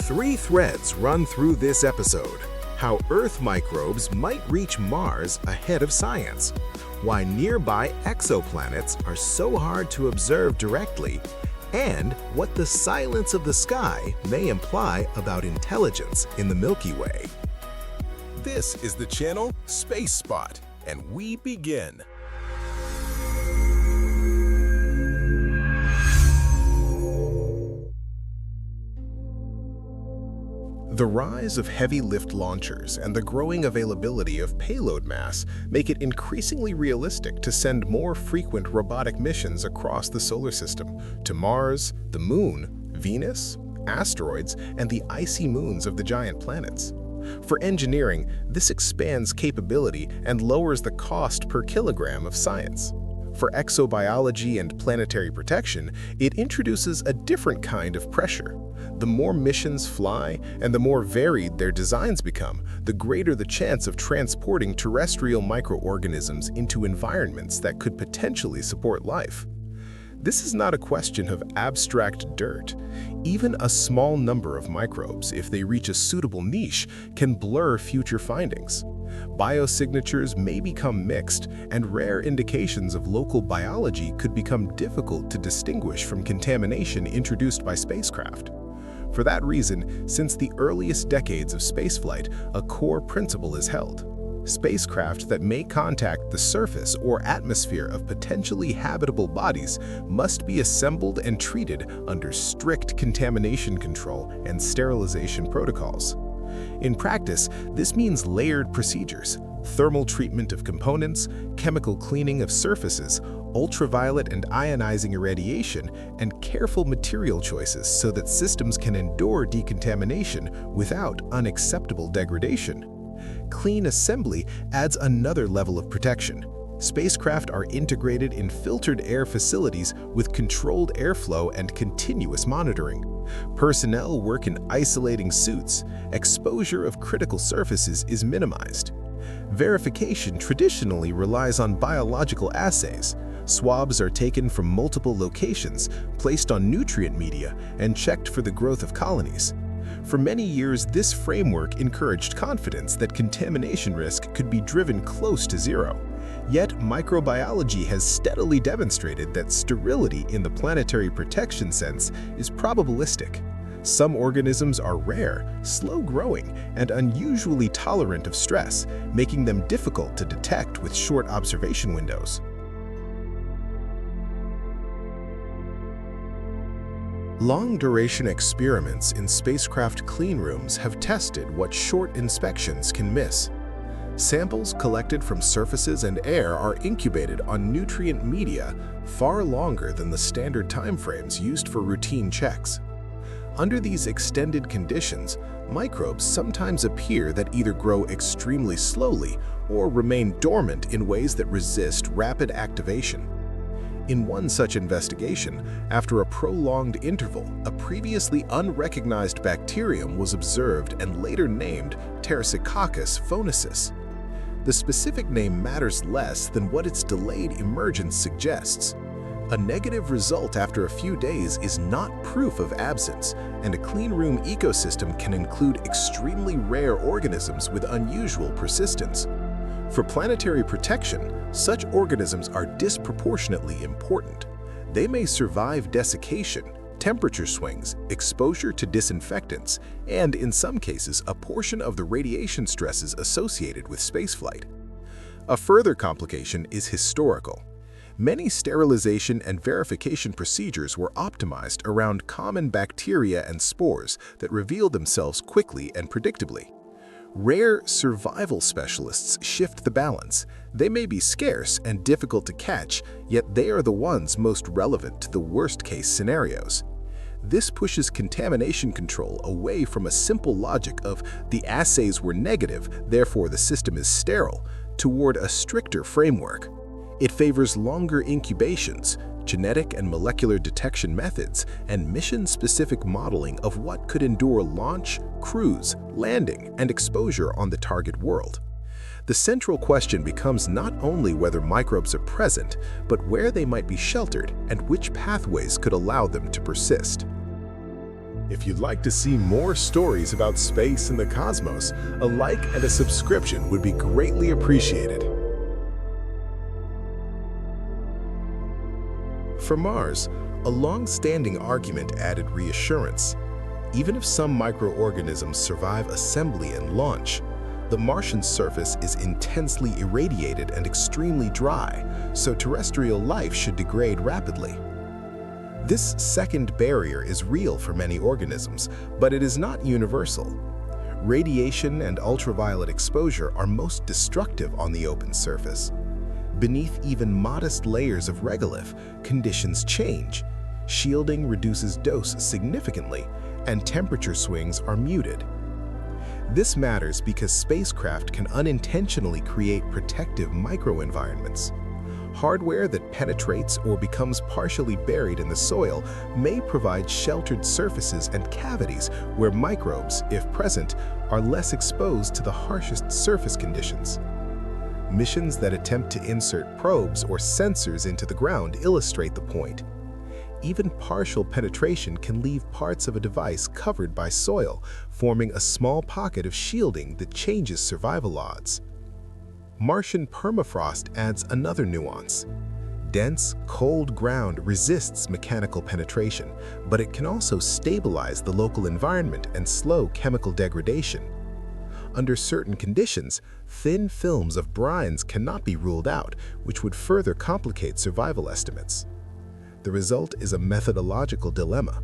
Three threads run through this episode: how Earth microbes might reach Mars ahead of science, why nearby exoplanets are so hard to observe directly, and what the silence of the sky may imply about intelligence in the Milky Way. This is the channel Space Spot, and we begin. The rise of heavy lift launchers and the growing availability of payload mass make it increasingly realistic to send more frequent robotic missions across the solar system to Mars, the Moon, Venus, asteroids, and the icy moons of the giant planets. For engineering, this expands capability and lowers the cost per kilogram of science. For exobiology and planetary protection, it introduces a different kind of pressure. The more missions fly and the more varied their designs become, the greater the chance of transporting terrestrial microorganisms into environments that could potentially support life. This is not a question of abstract dirt. Even a small number of microbes, if they reach a suitable niche, can blur future findings. Biosignatures may become mixed, and rare indications of local biology could become difficult to distinguish from contamination introduced by spacecraft. For that reason, since the earliest decades of spaceflight, a core principle is held. Spacecraft that may contact the surface or atmosphere of potentially habitable bodies must be assembled and treated under strict contamination control and sterilization protocols. In practice, this means layered procedures: thermal treatment of components, chemical cleaning of surfaces, ultraviolet and ionizing irradiation, and careful material choices so that systems can endure decontamination without unacceptable degradation. Clean assembly adds another level of protection. Spacecraft are integrated in filtered air facilities with controlled airflow and continuous monitoring. Personnel work in isolating suits. Exposure of critical surfaces is minimized. Verification traditionally relies on biological assays. Swabs are taken from multiple locations, placed on nutrient media, and checked for the growth of colonies. For many years, this framework encouraged confidence that contamination risk could be driven close to zero. Yet, microbiology has steadily demonstrated that sterility in the planetary protection sense is probabilistic. Some organisms are rare, slow-growing, and unusually tolerant of stress, making them difficult to detect with short observation windows. Long-duration experiments in spacecraft cleanrooms have tested what short inspections can miss. Samples collected from surfaces and air are incubated on nutrient media far longer than the standard timeframes used for routine checks. Under these extended conditions, microbes sometimes appear that either grow extremely slowly or remain dormant in ways that resist rapid activation. In one such investigation, after a prolonged interval, a previously unrecognized bacterium was observed and later named Pterococcus phonesis. The specific name matters less than what its delayed emergence suggests. A negative result after a few days is not proof of absence, and a cleanroom ecosystem can include extremely rare organisms with unusual persistence. For planetary protection, such organisms are disproportionately important. They may survive desiccation, temperature swings, exposure to disinfectants, and in some cases, a portion of the radiation stresses associated with spaceflight. A further complication is historical. Many sterilization and verification procedures were optimized around common bacteria and spores that reveal themselves quickly and predictably. Rare survival specialists shift the balance. They may be scarce and difficult to catch, yet they are the ones most relevant to the worst-case scenarios. This pushes contamination control away from a simple logic of the assays were negative, therefore the system is sterile, toward a stricter framework. It favors longer incubations, genetic and molecular detection methods, and mission-specific modeling of what could endure launch, cruise, landing, and exposure on the target world. The central question becomes not only whether microbes are present, but where they might be sheltered and which pathways could allow them to persist. If you'd like to see more stories about space and the cosmos, a like and a subscription would be greatly appreciated. For Mars, a long-standing argument added reassurance. Even if some microorganisms survive assembly and launch, the Martian surface is intensely irradiated and extremely dry, so terrestrial life should degrade rapidly. This second barrier is real for many organisms, but it is not universal. Radiation and ultraviolet exposure are most destructive on the open surface. Beneath even modest layers of regolith, conditions change. Shielding reduces dose significantly, and temperature swings are muted. This matters because spacecraft can unintentionally create protective microenvironments. Hardware that penetrates or becomes partially buried in the soil may provide sheltered surfaces and cavities where microbes, if present, are less exposed to the harshest surface conditions. Missions that attempt to insert probes or sensors into the ground illustrate the point. Even partial penetration can leave parts of a device covered by soil, forming a small pocket of shielding that changes survival odds. Martian permafrost adds another nuance. Dense, cold ground resists mechanical penetration, but it can also stabilize the local environment and slow chemical degradation. Under certain conditions, thin films of brines cannot be ruled out, which would further complicate survival estimates. The result is a methodological dilemma.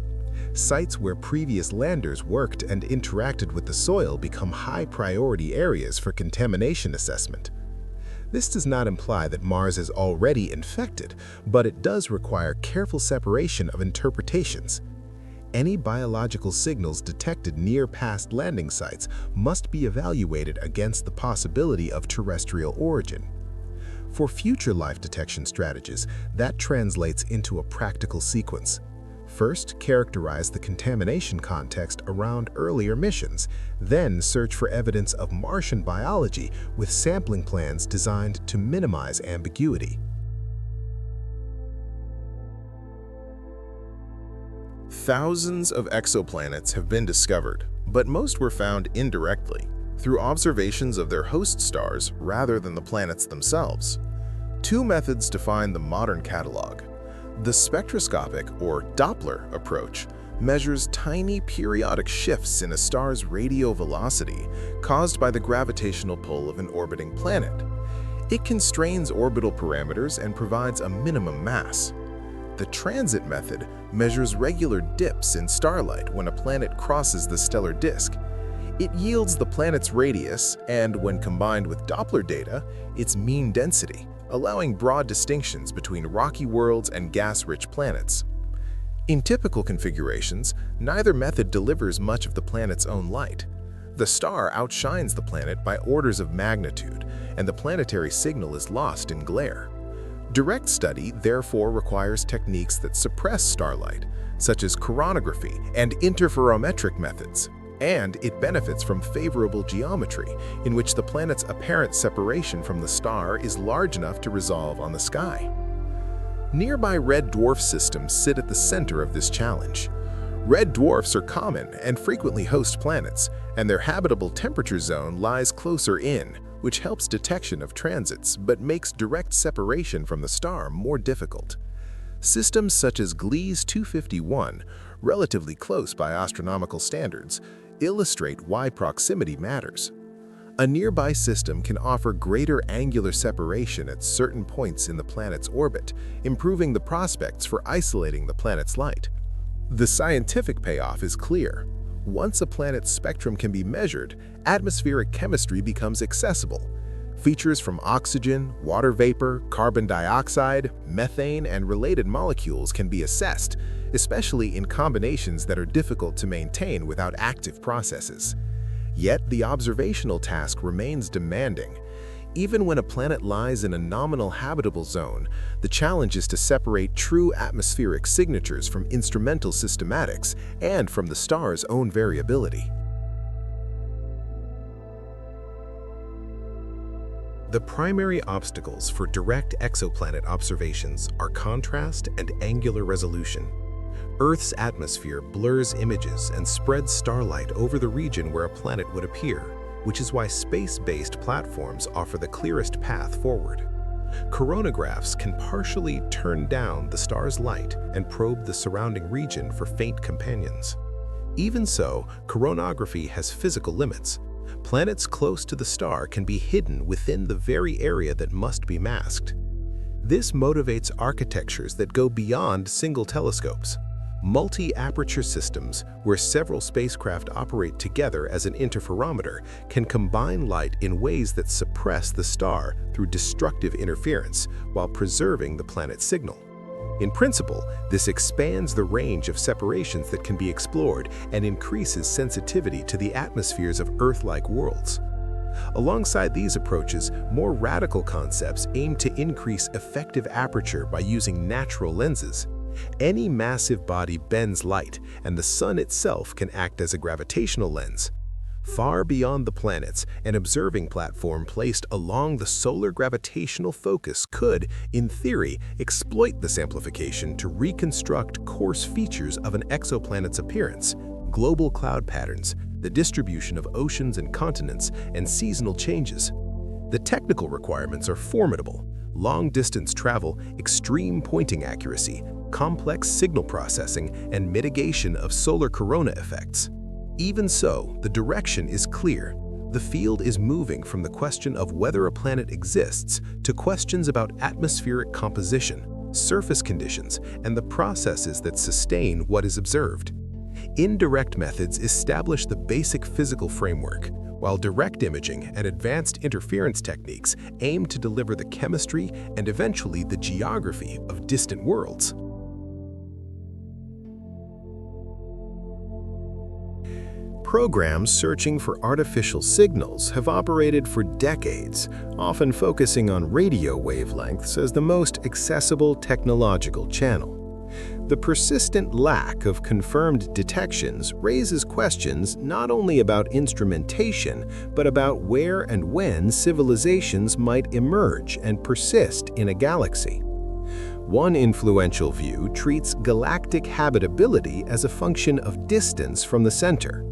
Sites where previous landers worked and interacted with the soil become high-priority areas for contamination assessment. This does not imply that Mars is already infected, but it does require careful separation of interpretations. Any biological signals detected near past landing sites must be evaluated against the possibility of terrestrial origin. For future life detection strategies, that translates into a practical sequence. First, characterize the contamination context around earlier missions, then search for evidence of Martian biology with sampling plans designed to minimize ambiguity. Thousands of exoplanets have been discovered, but most were found indirectly, through observations of their host stars rather than the planets themselves. Two methods define the modern catalog. The spectroscopic, or Doppler, approach measures tiny periodic shifts in a star's radial velocity caused by the gravitational pull of an orbiting planet. It constrains orbital parameters and provides a minimum mass. The transit method measures regular dips in starlight when a planet crosses the stellar disk. It yields the planet's radius and, when combined with Doppler data, its mean density, allowing broad distinctions between rocky worlds and gas-rich planets. In typical configurations, neither method delivers much of the planet's own light. The star outshines the planet by orders of magnitude, and the planetary signal is lost in glare. Direct study therefore requires techniques that suppress starlight, such as coronagraphy and interferometric methods, and it benefits from favorable geometry, in which the planet's apparent separation from the star is large enough to resolve on the sky. Nearby red-dwarf systems sit at the center of this challenge. Red dwarfs are common and frequently host planets, and their habitable temperature zone lies closer in, which helps detection of transits but makes direct separation from the star more difficult. Systems such as Gliese 251, relatively close by astronomical standards, illustrate why proximity matters. A nearby system can offer greater angular separation at certain points in the planet's orbit, improving the prospects for isolating the planet's light. The scientific payoff is clear. Once a planet's spectrum can be measured, atmospheric chemistry becomes accessible. Features from oxygen, water vapor, carbon dioxide, methane, and related molecules can be assessed, especially in combinations that are difficult to maintain without active processes. Yet the observational task remains demanding. Even when a planet lies in a nominal habitable zone, the challenge is to separate true atmospheric signatures from instrumental systematics and from the star's own variability. The primary obstacles for direct exoplanet observations are contrast and angular resolution. Earth's atmosphere blurs images and spreads starlight over the region where a planet would appear, which is why space-based platforms offer the clearest path forward. Coronagraphs can partially turn down the star's light and probe the surrounding region for faint companions. Even so, coronagraphy has physical limits. Planets close to the star can be hidden within the very area that must be masked. This motivates architectures that go beyond single telescopes. Multi-aperture systems, where several spacecraft operate together as an interferometer, can combine light in ways that suppress the star through destructive interference while preserving the planet's signal. In principle, this expands the range of separations that can be explored and increases sensitivity to the atmospheres of Earth-like worlds. Alongside these approaches, more radical concepts aim to increase effective aperture by using natural lenses. Any massive body bends light, and the sun itself can act as a gravitational lens. Far beyond the planets, an observing platform placed along the solar gravitational focus could, in theory, exploit this amplification to reconstruct coarse features of an exoplanet's appearance, global cloud patterns, the distribution of oceans and continents, and seasonal changes. The technical requirements are formidable: long-distance travel, extreme pointing accuracy, complex signal processing, and mitigation of solar corona effects. Even so, the direction is clear. The field is moving from the question of whether a planet exists to questions about atmospheric composition, surface conditions, and the processes that sustain what is observed. Indirect methods establish the basic physical framework, while direct imaging and advanced interference techniques aim to deliver the chemistry and eventually the geography of distant worlds. Programs searching for artificial signals have operated for decades, often focusing on radio wavelengths as the most accessible technological channel. The persistent lack of confirmed detections raises questions not only about instrumentation, but about where and when civilizations might emerge and persist in a galaxy. One influential view treats galactic habitability as a function of distance from the center.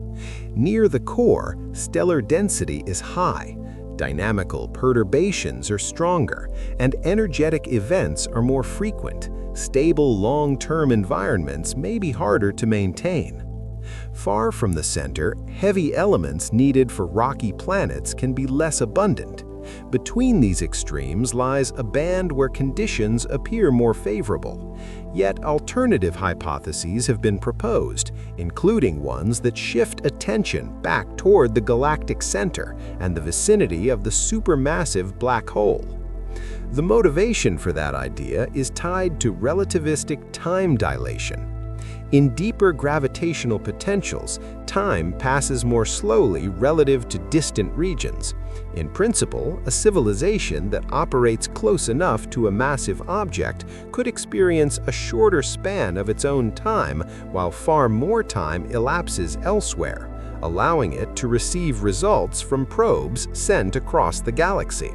Near the core, stellar density is high, dynamical perturbations are stronger, and energetic events are more frequent. Stable long-term environments may be harder to maintain. Far from the center, heavy elements needed for rocky planets can be less abundant. Between these extremes lies a band where conditions appear more favorable. Yet alternative hypotheses have been proposed, including ones that shift attention back toward the galactic center and the vicinity of the supermassive black hole. The motivation for that idea is tied to relativistic time dilation. In deeper gravitational potentials, time passes more slowly relative to distant regions. In principle, a civilization that operates close enough to a massive object could experience a shorter span of its own time, while far more time elapses elsewhere, allowing it to receive results from probes sent across the galaxy.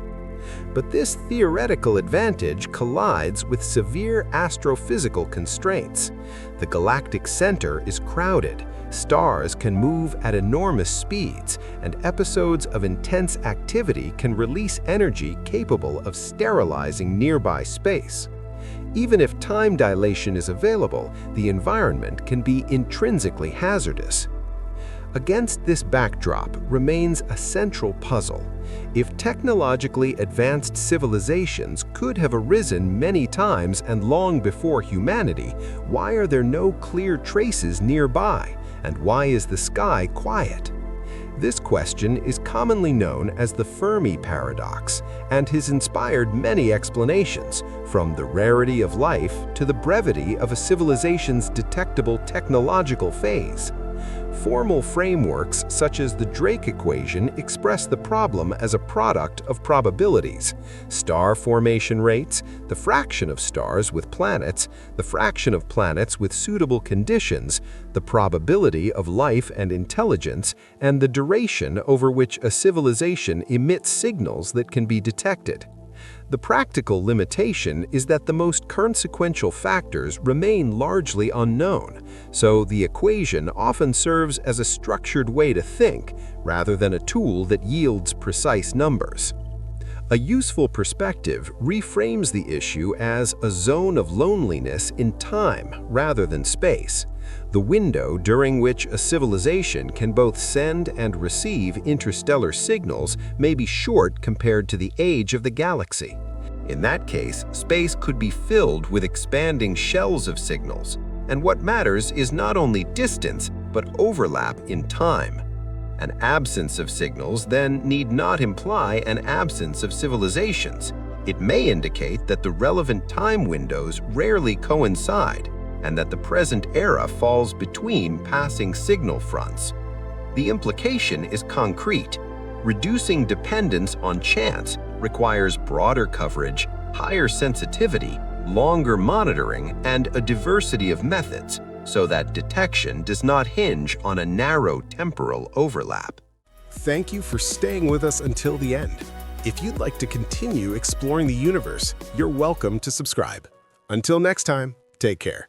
But this theoretical advantage collides with severe astrophysical constraints. The galactic center is crowded, stars can move at enormous speeds, and episodes of intense activity can release energy capable of sterilizing nearby space. Even if time dilation is available, the environment can be intrinsically hazardous. Against this backdrop remains a central puzzle. If technologically advanced civilizations could have arisen many times and long before humanity, why are there no clear traces nearby? And why is the sky quiet? This question is commonly known as the Fermi paradox and has inspired many explanations, from the rarity of life to the brevity of a civilization's detectable technological phase. Formal frameworks such as the Drake equation express the problem as a product of probabilities: star formation rates, the fraction of stars with planets, the fraction of planets with suitable conditions, the probability of life and intelligence, and the duration over which a civilization emits signals that can be detected. The practical limitation is that the most consequential factors remain largely unknown, so the equation often serves as a structured way to think rather than a tool that yields precise numbers. A useful perspective reframes the issue as a zone of loneliness in time rather than space, the window during which a civilization can both send and receive interstellar signals may be short compared to the age of the galaxy. In that case, space could be filled with expanding shells of signals, and what matters is not only distance, but overlap in time. An absence of signals then need not imply an absence of civilizations. It may indicate that the relevant time windows rarely coincide, and that the present era falls between passing signal fronts. The implication is concrete. Reducing dependence on chance requires broader coverage, higher sensitivity, longer monitoring, and a diversity of methods, so that detection does not hinge on a narrow temporal overlap. Thank you for staying with us until the end. If you'd like to continue exploring the universe, you're welcome to subscribe. Until next time, take care.